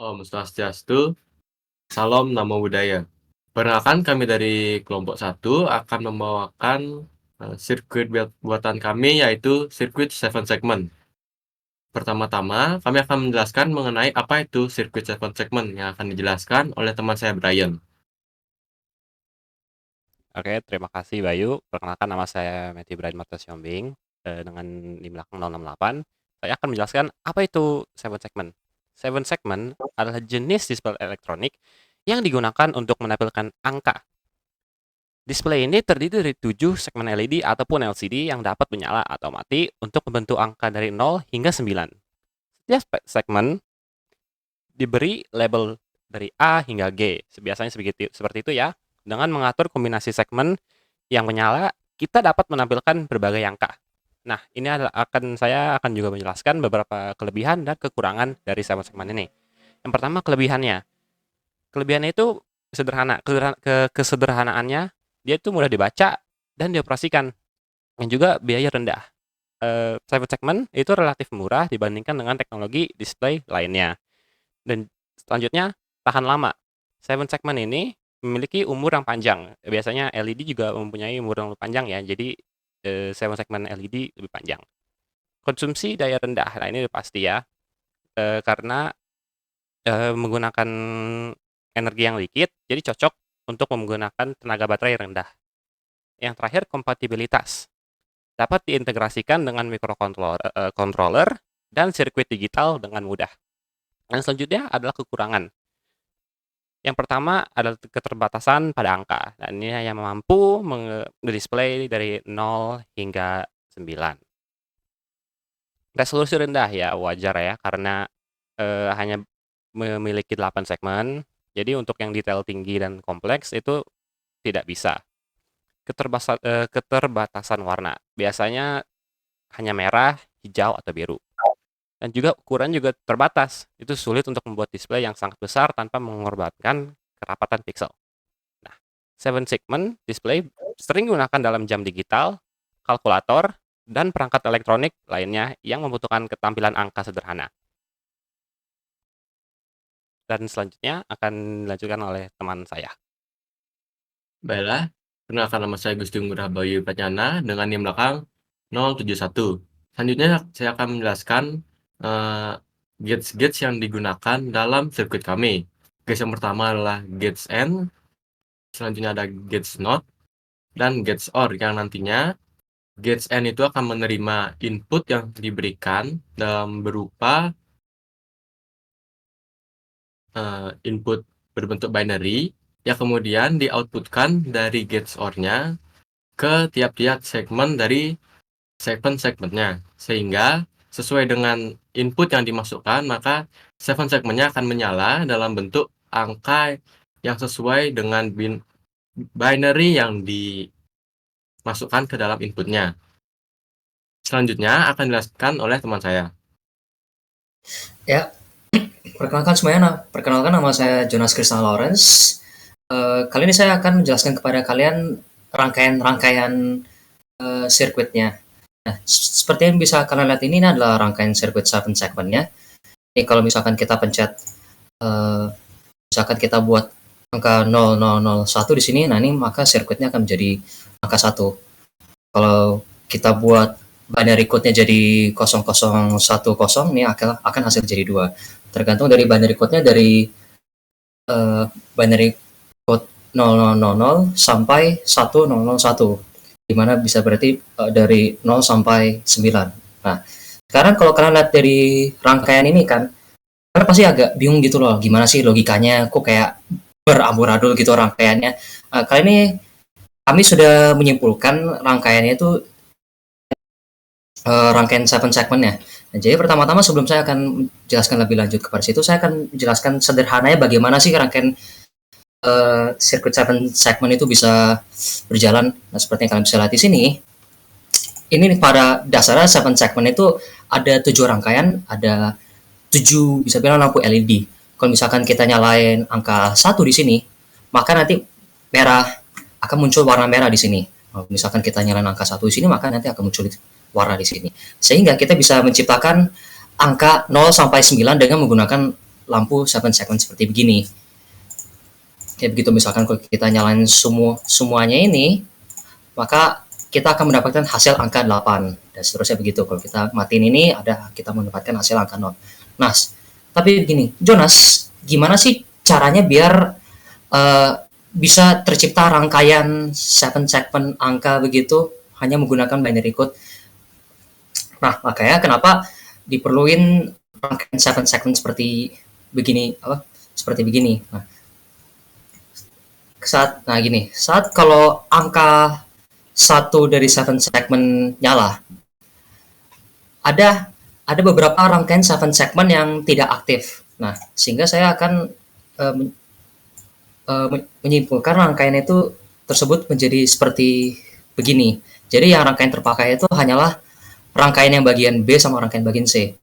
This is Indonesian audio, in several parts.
Om Swastiastu, Salam Namo Buddhaya. Perkenalkan kami dari kelompok 1 akan membawakan sirkuit buatan kami yaitu sirkuit 7 segment. Pertama-tama, kami akan menjelaskan mengenai apa itu sirkuit 7 segment yang akan dijelaskan oleh teman saya Brian. Oke, terima kasih Bayu. Perkenalkan nama saya Matthew Brian Marta Siombing dengan NIM belakang 068. Saya akan menjelaskan apa itu 7 segment. 7 segment adalah jenis display elektronik yang digunakan untuk menampilkan angka. Display ini terdiri dari 7 segmen LED ataupun LCD yang dapat menyala atau mati untuk membentuk angka dari 0 hingga 9. Setiap segmen diberi label dari A hingga G. Biasanya seperti itu ya. Dengan mengatur kombinasi segmen yang menyala, kita dapat menampilkan berbagai angka. Nah, saya akan juga menjelaskan beberapa kelebihan dan kekurangan dari 7 segmen ini. Yang pertama kelebihannya. Kelebihannya itu sederhana. Kesederhanaannya, dia itu mudah dibaca dan dioperasikan. Dan juga biaya rendah. 7 segmen itu relatif murah dibandingkan dengan teknologi display lainnya. Dan selanjutnya, tahan lama. 7 segment ini memiliki umur yang panjang. Biasanya LED juga mempunyai umur yang lebih panjang ya. Jadi 7 segment LED lebih panjang. Konsumsi daya rendah. Nah, ini udah pasti ya. Karena menggunakan energi yang dikit, jadi cocok untuk menggunakan tenaga baterai yang rendah. Yang terakhir, kompatibilitas. Dapat diintegrasikan dengan controller dan sirkuit digital dengan mudah. Dan selanjutnya adalah kekurangan. Yang pertama adalah keterbatasan pada angka. Dan ini hanya mampu mendisplay dari 0 hingga 9. Resolusi rendah ya, wajar ya, karena hanya memiliki 8 segmen. Jadi untuk yang detail tinggi dan kompleks itu tidak bisa. Keterbatasan warna. Biasanya hanya merah, hijau, atau biru. Dan juga ukuran juga terbatas. Itu sulit untuk membuat display yang sangat besar tanpa mengorbankan kerapatan pixel. Nah, 7 segment display sering digunakan dalam jam digital, kalkulator, dan perangkat elektronik lainnya yang membutuhkan ketampilan angka sederhana. Dan selanjutnya akan dilanjutkan oleh teman saya. Baiklah, perkenalkan nama saya Gusti Ngurah Bayu Pratnyana dengan NIM belakang 071. Selanjutnya saya akan menjelaskan gates-gates yang digunakan dalam sirkuit kami. Gates yang pertama adalah gates N, selanjutnya ada gates NOT, dan gates OR yang nantinya gates N itu akan menerima input yang diberikan dalam berupa input berbentuk binary yang kemudian di-outputkan dari gates OR-nya ke tiap-tiap segmen dari segmen-segmennya. Sehingga sesuai dengan input yang dimasukkan, maka segmen-segmennya akan menyala dalam bentuk angka yang sesuai dengan binary yang dimasukkan ke dalam inputnya. Selanjutnya akan dijelaskan oleh teman saya. Ya, perkenalkan nama saya Jonas Krishna Lawrence. Kali ini saya akan menjelaskan kepada kalian rangkaian sirkuitnya. Nah, seperti yang bisa kalian lihat ini adalah rangkaian sirkuit 7 segmentnya. Ini kalau misalkan kita pencet, misalkan kita buat angka 0001 di sini, nah ini maka sirkuitnya akan menjadi angka 1. Kalau kita buat binary code-nya jadi 0010, ini akan hasil jadi 2. Tergantung dari binary code-nya dari binary code 0000 sampai 1001, dimana bisa berarti dari 0 sampai 9. Nah, sekarang kalau kalian lihat dari rangkaian ini kan, kalian pasti agak bingung gitu loh, gimana sih logikanya, kok kayak beramburadul gitu rangkaiannya. Kali ini kami sudah menyimpulkan rangkaiannya itu rangkaian 7 segmennya. Nah, jadi pertama-tama sebelum saya akan jelaskan lebih lanjut kepada situ, saya akan menjelaskan sederhananya bagaimana sih rangkaian sirkuit 7 segment itu bisa berjalan. Nah, seperti yang kalian bisa lihat di sini, ini pada dasarnya 7 segment itu ada 7 rangkaian, ada 7 bisa bilang lampu LED. Kalau misalkan kita nyalain angka 1 di sini, maka nanti merah akan muncul warna merah di sini. Kalau misalkan kita nyalain angka 1 di sini, maka nanti akan muncul warna di sini. Sehingga kita bisa menciptakan angka 0 sampai 9 dengan menggunakan lampu 7 segment seperti begini. Kayak begitu, misalkan kalau kita nyalain semuanya ini, maka kita akan mendapatkan hasil angka 8 dan seterusnya begitu. Kalau kita matiin ini, kita mendapatkan hasil angka 0. Nah, tapi begini, Jonas, gimana sih caranya biar bisa tercipta rangkaian 7 segment angka begitu hanya menggunakan binary code? Nah, makanya kenapa diperluin rangkaian 7 segment seperti begini, seperti begini. Saat kalau angka 1 dari 7 segment nyala, ada beberapa rangkaian 7 segment yang tidak aktif. Nah, sehingga saya akan menyimpulkan rangkaian itu tersebut menjadi seperti begini. Jadi yang rangkaian terpakai itu hanyalah rangkaian yang bagian B sama rangkaian bagian C.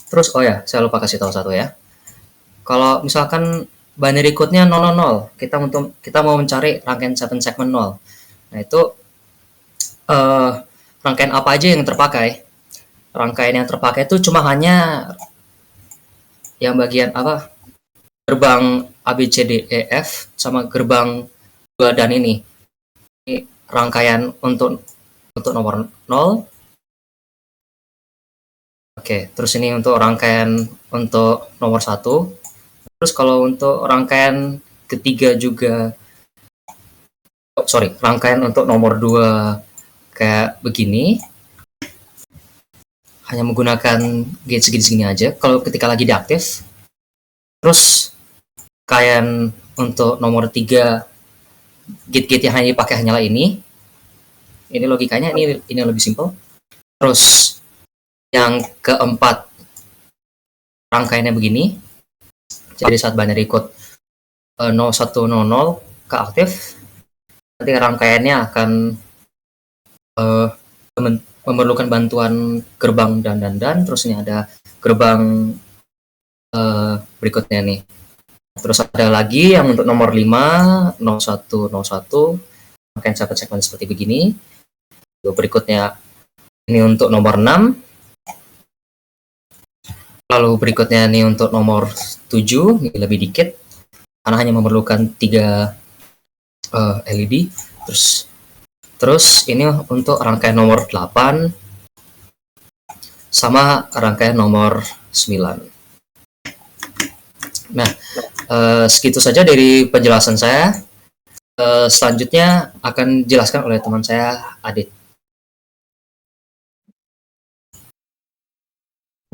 Terus, saya lupa kasih tahu satu ya. Kalau misalkan binary code-nya 000, kita mau mencari rangkaian 7 segment 0. Nah, itu rangkaian apa aja yang terpakai? Rangkaian yang terpakai itu cuma hanya yang bagian gerbang A, B, C, D, E, F sama gerbang 2 dan ini. Ini rangkaian untuk nomor 0. Oke, terus ini untuk rangkaian untuk nomor 1. Terus kalau untuk rangkaian ketiga juga, rangkaian untuk nomor 2 kayak begini, hanya menggunakan gate segini-segini aja kalau ketika lagi diaktif. Terus rangkaian untuk nomor 3, gate-gate yang hanya dipakai hanyalah ini logikanya ini lebih simpel. Terus yang keempat, rangkaiannya begini. Jadi saat binary code 0100 ke aktif, nanti rangkaiannya akan memerlukan bantuan gerbang dan terus ini ada gerbang berikutnya nih. Terus ada lagi yang untuk nomor 5, 0101, rangkaian 7 segmen seperti begini. Lalu berikutnya ini untuk nomor 6. Lalu berikutnya ini untuk nomor 7, ini lebih dikit karena hanya memerlukan 3 LED. Terus ini untuk rangkaian nomor 8 sama rangkaian nomor 9. Nah, segitu saja dari penjelasan saya. Selanjutnya akan dijelaskan oleh teman saya, Adit.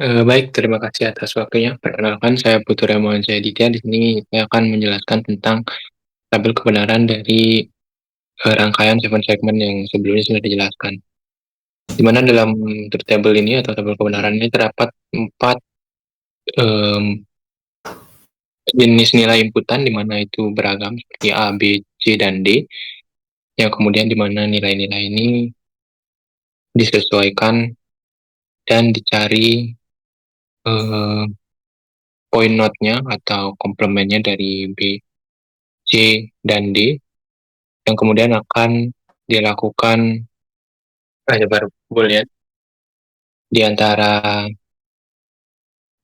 Baik, terima kasih atas waktunya. Perkenalkan, saya Putu Ramawan Aditya. Di sini saya akan menjelaskan tentang tabel kebenaran dari rangkaian 7 segmen yang sebelumnya sudah dijelaskan. Di mana dalam tabel ini atau tabel kebenaran ini terdapat 4 jenis nilai inputan, di mana itu beragam seperti A, B, C, dan D. Yang kemudian di mana nilai-nilai ini disesuaikan dan dicari point node-nya atau komplemennya dari B, C, dan D, yang kemudian akan dilakukan aljabar boolean di antara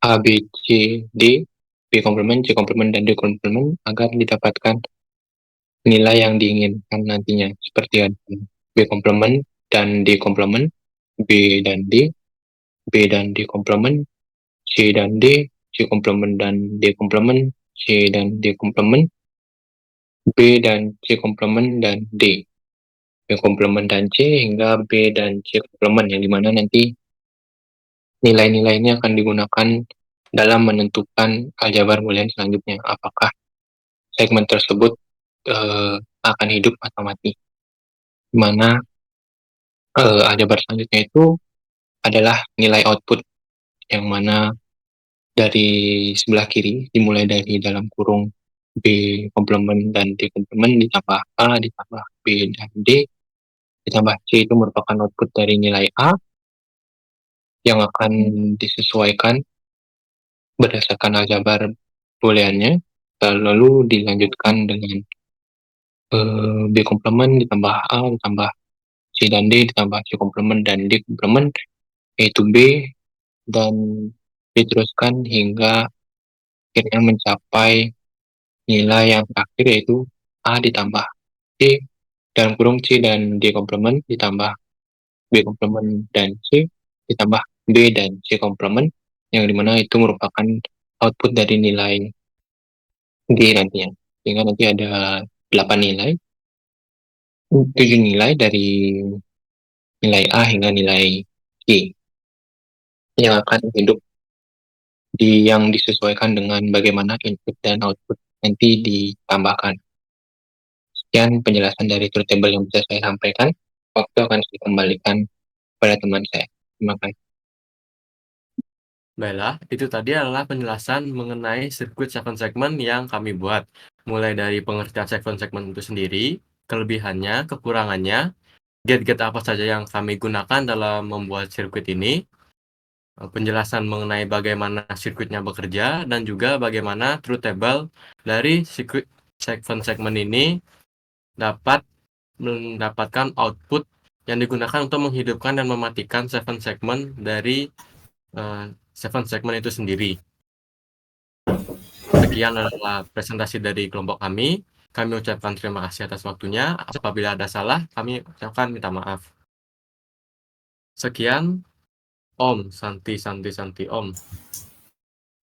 A, B, C, D, B komplement, C komplement, dan D komplement agar didapatkan nilai yang diinginkan nantinya, seperti ada B komplement dan D komplement, B dan D, B dan D komplement, C dan D, C komplement dan D komplement, C dan D komplement, B dan C komplement dan D, B komplement dan C, hingga B dan C komplement, yang dimana nanti nilai-nilai ini akan digunakan dalam menentukan aljabar boolean selanjutnya, apakah segmen tersebut akan hidup atau mati. Dimana aljabar selanjutnya itu adalah nilai output, yang mana dari sebelah kiri dimulai dari dalam kurung B komplement dan D komplement ditambah A ditambah B dan D ditambah C, itu merupakan output dari nilai A yang akan disesuaikan berdasarkan aljabar booleannya, lalu dilanjutkan dengan B komplement ditambah A ditambah C dan D ditambah C komplement dan D komplement, yaitu B dan diteruskan hingga akhirnya mencapai nilai yang terakhir, yaitu A ditambah C dalam kurung C dan D komplement ditambah B komplement dan C ditambah B dan C komplement, yang dimana itu merupakan output dari nilai D nantinya. Sehingga nanti ada 8 nilai, 7 nilai dari nilai A hingga nilai G yang akan hidup yang disesuaikan dengan bagaimana input dan output nanti ditambahkan. Sekian penjelasan dari truth table yang bisa saya sampaikan. Waktu akan saya kembalikan pada teman saya. Terima kasih. Baiklah, itu tadi adalah penjelasan mengenai sirkuit 7 segment yang kami buat. Mulai dari pengertian 7 segment itu sendiri, kelebihannya, kekurangannya, gate-gate apa saja yang kami gunakan dalam membuat sirkuit ini, penjelasan mengenai bagaimana sirkuitnya bekerja, dan juga bagaimana truth table dari sirkuit 7 segment ini dapat mendapatkan output yang digunakan untuk menghidupkan dan mematikan 7 segment dari 7 segment itu sendiri. Sekian adalah presentasi dari kelompok kami. Kami ucapkan terima kasih atas waktunya. Apabila ada salah, kami ucapkan minta maaf. Sekian. Om Santi Santi Santi Om.